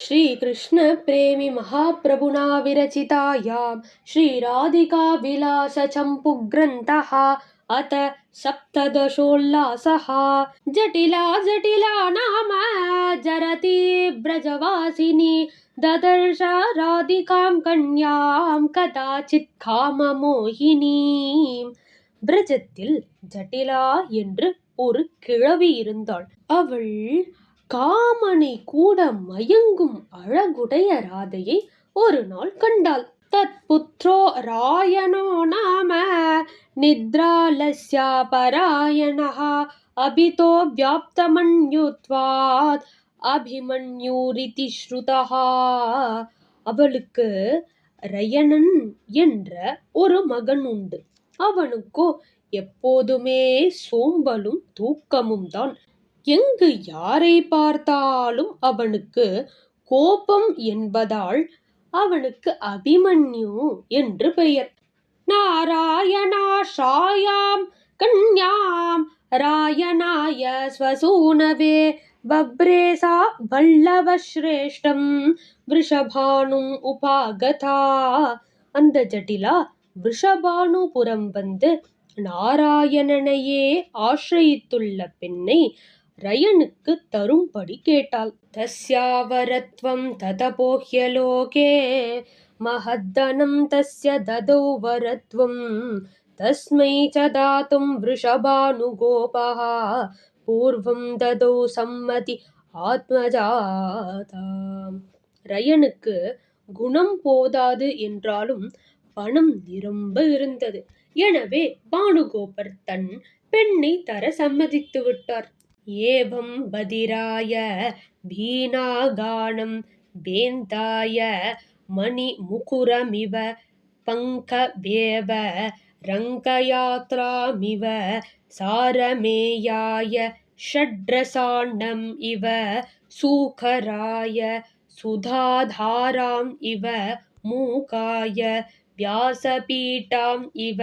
श्रीकृष्णप्रेमी महाप्रभुना विरचितायां श्रीराधिकाविलासचम्पुग्रन्थः अथ सप्तदशोल्लासः। जटिला जटिला नाम जरति ब्रजवासिनी ददर्श राधिकां कन्यां कदाचित् काममोहिनीं। பிரஜத்தில் ஜட்டிலா என்று ஒரு கிழவி இருந்தாள். அவள் காமனை கூட மயங்கும் அழகுடைய ராதையை ஒரு நாள் கண்டாள். தத்புத்ரோ ராயணோ நாம நித்ராலஸ்யா பராயணः அபிதோ வியாப்தமன்யுத்வாத் அபிமன்யூரிதி ஸ்ருதः. அவளுக்கு ரயணன் என்ற ஒரு மகன் உண்டு. அவனுக்கோ எப்போதுமே சோம்பலும் தூக்கமும் தான். எங்கு யாரை பார்த்தாலும் அவனுக்கு கோபம் என்பதால் அவனுக்கு அபிமன்யு என்று பெயர். நாராயணாஷாயாம் கன்யாம் ராயணாய ஸ்வசூனவே பப்ரேசா வல்லவ ஸ்ரேஷ்டம் விருஷபானும் உபாகதா. அந்த ஜட்டிலா விருஷபானுபுரம் வந்து நாராயணனையே ஆசிரியித்துள்ள பெண்ணை ரயனுக்கு தரும்படி கேட்டாள். தஸ்யாவரத்வம் ததபோஹ்யலோகே மஹத்தனம் தஸ்ய ததௌ வரத்வம் தஸ்மை ச தாத்தும் விருஷபானுகோபः பூர்வம் ததௌ சம்மதி ஆத்மஜாதாம். ரயனுக்கு குணம் போதாது என்றாலும் பணம் நிரம்ப இருந்தது. எனவே பானுகோபர் தன் பெண்ணை தர சம்மதித்து விட்டார். ஏவம் பதிராய பீனாகானம் வேந்தாய மணி முகுரமிவ பங்கவேவ ரங்கயாத்ராமிவ சாரமேயாய ஷட்ரசாண்டம் இவ சூகராய சுதாதாராம் இவ மூகாய வியாசபீட்டாம் இவ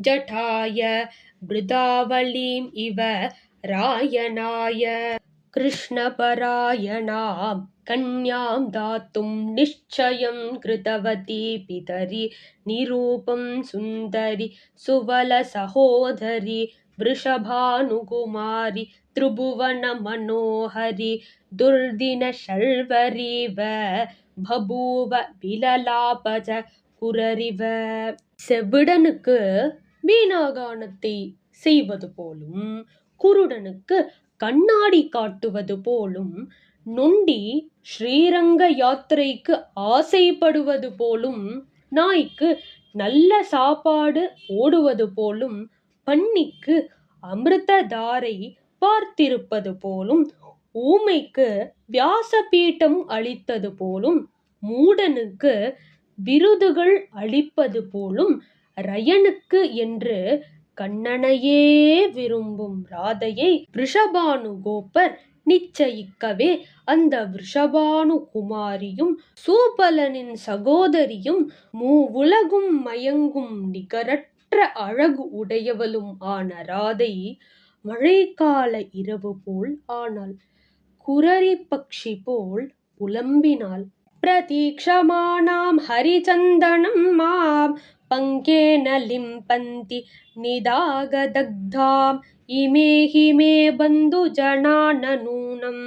ஜட்டாய பிருதாவலீம் இவ ராயணாய கிருஷ்ணபராயணாம் கன்யாம் தாத்தும் நிச்சயம் கிருதவதி பிதரி நிரூபம் சுந்தரி சுவல சகோதரி விருஷபானுகுமாரி த்ரிபுவன மனோஹரி துர்தின ஷல்வரிவ பபூவ விலலாபஜ குரரிவ. செவிடனுக்கு வீணாகானத்தை செய்வது போலும், குருடனுக்கு கண்ணாடி காட்டுவது போலும், நொண்டி ஸ்ரீரங்க யாத்திரைக்கு ஆசைப்படுவது போலும், நாய்க்கு நல்ல சாப்பாடு போடுவது போலும், பன்னிக்கு அமிர்ததாரை பார்த்திருப்பது போலும், ஊமைக்கு வியாசபீட்டம் அளித்தது போலும், மூடனுக்கு விருதுகள் அளிப்பது போலும், ரயனுக்கு என்று கண்ணனையே விரும்பும் ராதையை விருஷபானுகோபர் நிச்சயிக்கவே அந்த விருஷபானு குமாரியும் சூபலனின் சகோதரியும் மூவுலகும் மயங்கும் நிகரற்ற அழகு உடையவளும் ஆன ராதை மழைக்கால இரவு போல் ஆனாள். குரரி பக்ஷி போல் புலம்பினாள். பிரதீக்ஷமானாம் ஹரிச்சந்தனம் மாம் பங்கேன லிம்பந்தி நிதாகதக்தாம் இமே ஹிமே பந்து ஜனான நூனம்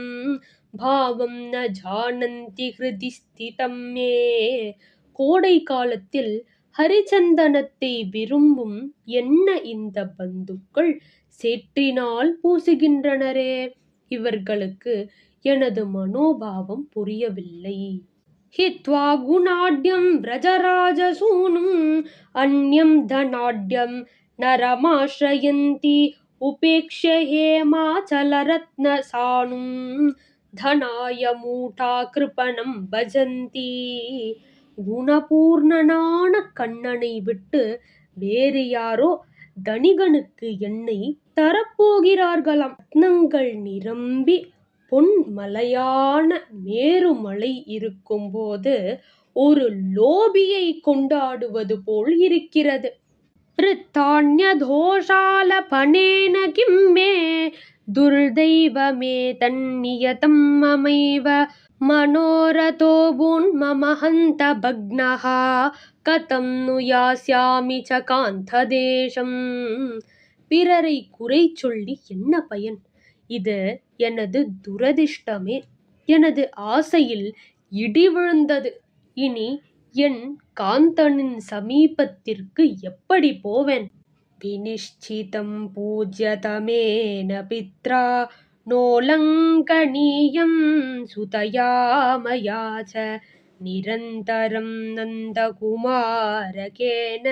பாவம் ந ஜானந்தி ஹிருதி ஸ்திதம் மே. கோடை காலத்தில் ஹரிச்சந்தனத்தை விரும்பும் என்ன இந்த பந்துக்கள் சேற்றினால் பூசுகின்றனரே, இவர்களுக்கு எனது மனோபாவம் புரியவில்லை. ஹித்வா குணாட்யம் விரஜராஜசூனும் அந்யம் தனாட்யம் நரமாஸ்ரயந்தி உபேக்ஷ்ய ஹேமாச்சலரத்ன சானும் தனாய மூடா கிருபணம் பஜந்தி. குணபூர்ணனான கண்ணனை விட்டு வேறு யாரோ தனிகனுக்கு என்னை தரப்போகிறார்களாம். ரத்னங்கள் நிரம்பி பொன் மலையான மேருமலை இருக்கும்போது ஒரு லோபியை கொண்டாடுவது போல் இருக்கிறது. பிரித்தான்யதோஷாலபனேன கிம் மே துர்தைவமே தன்னியதம் மமைவ मनोरथो भून्मम हन्त भग्नः कथं नु यास्यामि च कान्तदेशम्. பிறரை குறை சொல்லி என்ன பயன்? இது எனது துரதிர்ஷ்டமே. எனது ஆசையில் இடி விழுந்தது. இனி என் காந்தனின் சமீபத்திற்கு எப்படி போவேன்? விநிஷ்சிதம் பூஜ்யதமேன பித்ரா நோலங்கனீயம் சுதயா மயா ச நிரந்தரம் நந்தகுமாரகேன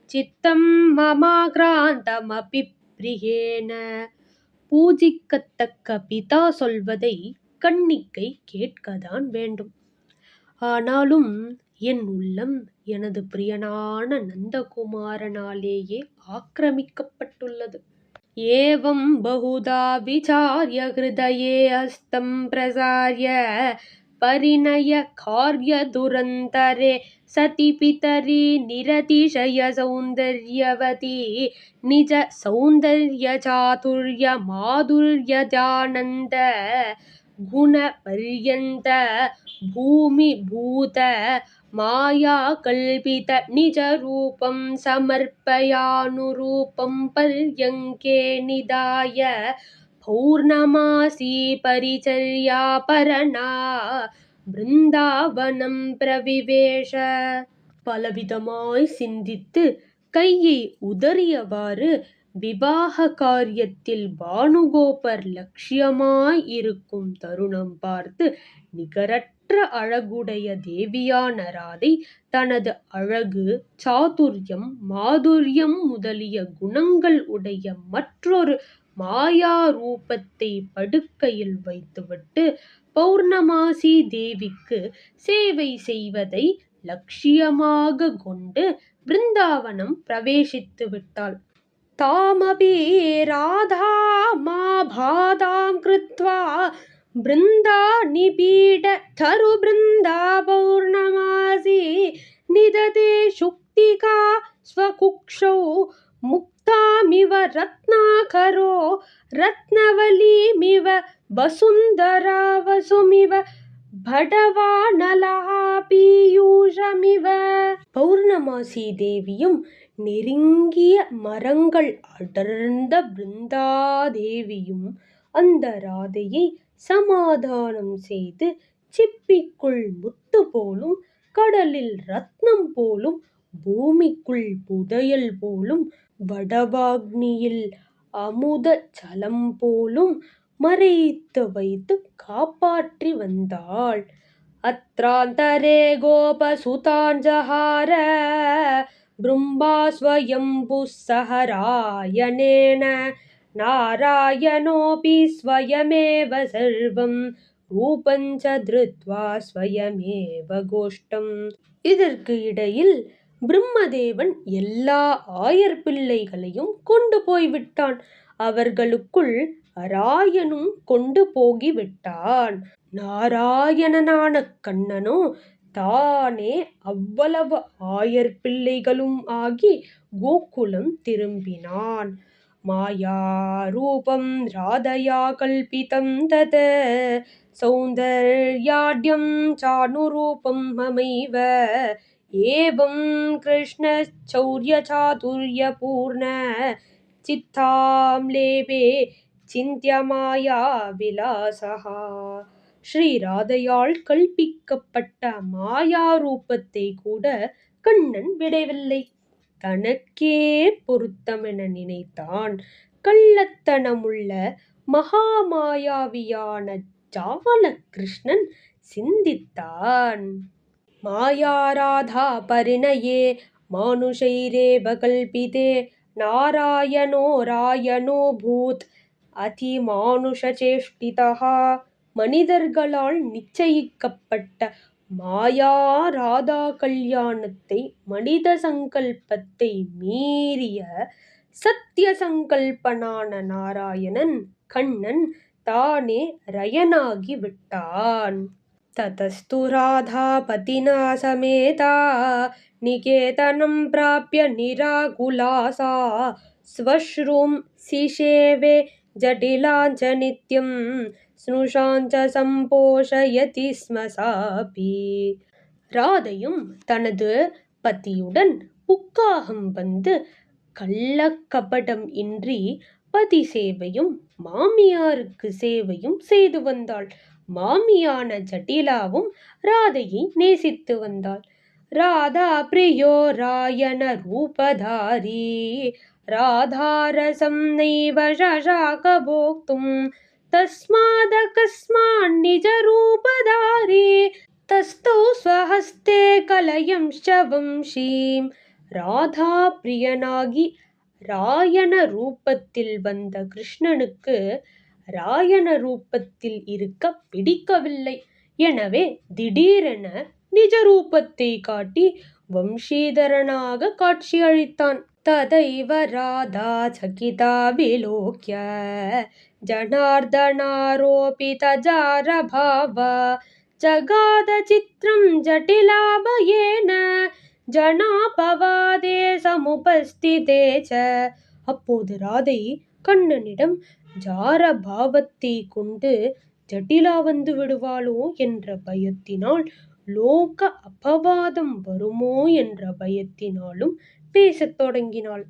சித்தம் மமாக்ராந்தமபி பிரியேன. பூஜிக்கத்தக்க பிதா சொல்வதை கன்னிகை கேட்கத்தான் வேண்டும். ஆனாலும் என் உள்ளம் எனது பிரியனான நந்தகுமாரனாலேயே ஆக்கிரமிக்கப்பட்டுள்ளது. ஏவம் பகுதா விசார்ய ஹிருதயே ஹஸ்தம் பிரசார்ய பரிணய கார்ய துரந்தரே சதி பிதரி நிரதிஷய சௌந்தர்யவதி நிஜ சௌந்தர்ய சாதுர்ய மாதுர்ய தியானந்த குண பர்யந்த பூமி பூத மாயா கல்பித நிஜ ரூபம் சமர்ப்பயானுரூபம் பர்யங்கே நிதாய பௌர்ணமாசி பரிச்சர்யா பரணா பிருந்தாவனம் பிரவிவேஷ. பலவிதமாய் சிந்தித்து கையை உதறியவாறு விவாக காரியத்தில் பானுகோபர் லட்சியமாய் இருக்கும் தருணம் பார்த்து நிகரற்ற அழகுடைய தேவியான ராதை தனது அழகு, சாதுர்யம், மாதுர்யம் முதலிய குணங்கள் உடைய மற்றொரு மாயா ரூபத்தை படுக்கையில் வைத்துவிட்டு பௌர்ணமாசி தேவிக்கு சேவை செய்வதை லட்சியமாக கொண்டு பிருந்தாவனம் பிரவேசித்து விட்டாள். தாமபி ராதா மா பாதாம் கிருத்வா பிருந்தா நிபீட தரு பிருந்தா பௌர்ணமாசி நிததே சுக்திகா ஸ்வகுக்ஷௌ முக்தாமிவ ரத்னாகரோ ரத்னவலீமிவ வசுந்தரா வசுமிவ படவானலஹா பீயூஷமிவ. பௌர்ணமாசி தேவியும் நெருங்கிய மரங்கள் அடர்ந்த பிருந்தாதேவியும் அந்த ராதையை சமாதானம் செய்து சிப்பிக்குள் முத்து போலும், கடலில் ரத்னம் போலும், பூமிக்குள் புதையல் போலும், வடவாக்னியில் அமுத ஜலம் போலும் மறைத்து வைத்து காப்பாற்றி வந்தாள். அத்ராந்தரே கோபசுதாஞ்சஹார ப்ரும்பா ஸ்வயம்புः சஹராயணேன நாராயணோபி ஸ்வயமேவ சர்வம் ரூபஞ்ச திருத்வா ஸ்வயமேவ கோஷ்டம். இதற்கு இடையில் பிரம்மதேவன் எல்லா ஆயர் பிள்ளைகளையும் கொண்டு போய்விட்டான். அவர்களுக்குள் அராயனும் கொண்டு போகிவிட்டான். நாராயணனான கண்ணனோ தானே அவ்வளவு ஆயர் பிள்ளைகளும் ஆகி கோகுலம் திரும்பினான். மாயா ரூபம் ராதயா கல்பிதம் தத் சௌந்தர்யாட்யம் சானுரூபம் மமைவ ஏவம் கிருஷ்ண சௌர்ய சாதுர்ய பூர்ண சித்தாம் லேபே சிந்திய மாயா விலாசஹா. ஸ்ரீ ராதையால் கல்பிக்கப்பட்ட மாயா ரூபத்தை கூட கண்ணன் விடவில்லை. தனக்கே பொருத்தமென நினைத்தான். கள்ளத்தனமுள்ள மகாமாயாவியான ஜால கிருஷ்ணன் சிந்தித்தான். மாயா ராதா பரிணயே மானுஷைரேவ கல்பிதே நாராயணோ ராயணோ பூத் அதிமானுஷசேஷ்டிதः. மனிதர்களால் நிச்சயிக்கப்பட்ட மாயா ராதா கல்யாணத்தை மனித சங்கல்பத்தை மீறிய சத்திய சங்கல்பனான நாராயணன் கண்ணன் தானே ரயனாகி விட்டான். ததஸ்து ராதா பதினா சமேதா நிகேதனம் பிராப்ய நிராகுலாசா ஸ்வஸ்ரூம் சிஷேவே ஜடிலாஞ்ச நித்யம் ஸ்னுஷாஞ்ச சம்போஷயதி ஸ்ம சாபி. ராதையும் தனது பதியுடன் புக்காகம் வந்து கள்ளக்கபடம் இன்றி பதி சேவையும் மாமியாருக்கு சேவையும் செய்து வந்தாள். மாமியான ஜட்டிலாவும் ராதையை நேசித்து வந்தாள். ராதா பிரியோ ராயன ரூபதாரி ராதாரசம் நைவ ஷஷாக போக்தும் தஸ்மாதகஸ்மான் நிஜ ரூபதாரி தஸ்தௌ ஸ்வஹஸ்தே கலயம்ஷ வம்சீம். ராதா பிரியனாகி ராயன ரூபத்தில் வந்த கிருஷ்ணனுக்கு ராயன ரூபத்தில் இருக்க பிடிக்கவில்லை. எனவே திடீரென நிஜ ரூபத்தை காட்டி வம்சீதரனாக காட்சி அளித்தான். ததைவ ராதா சகிதா விலோக்ய ஜனார்தனாரோபித ஜாரபாவா ஜகாத சித்ரம் ஜட்டிலாபயேன ஜனாபவாதே சமுபஸ்திதே ச. அப்போது ராதை கண்ணனிடம் ஜாரபாவத்தை கொண்டு ஜட்டிலா வந்து விடுவாளோ என்ற பயத்தினால், லோக அபவாதம் வருமோ என்ற பயத்தினாலும் பேசத் தொடங்கினாள்.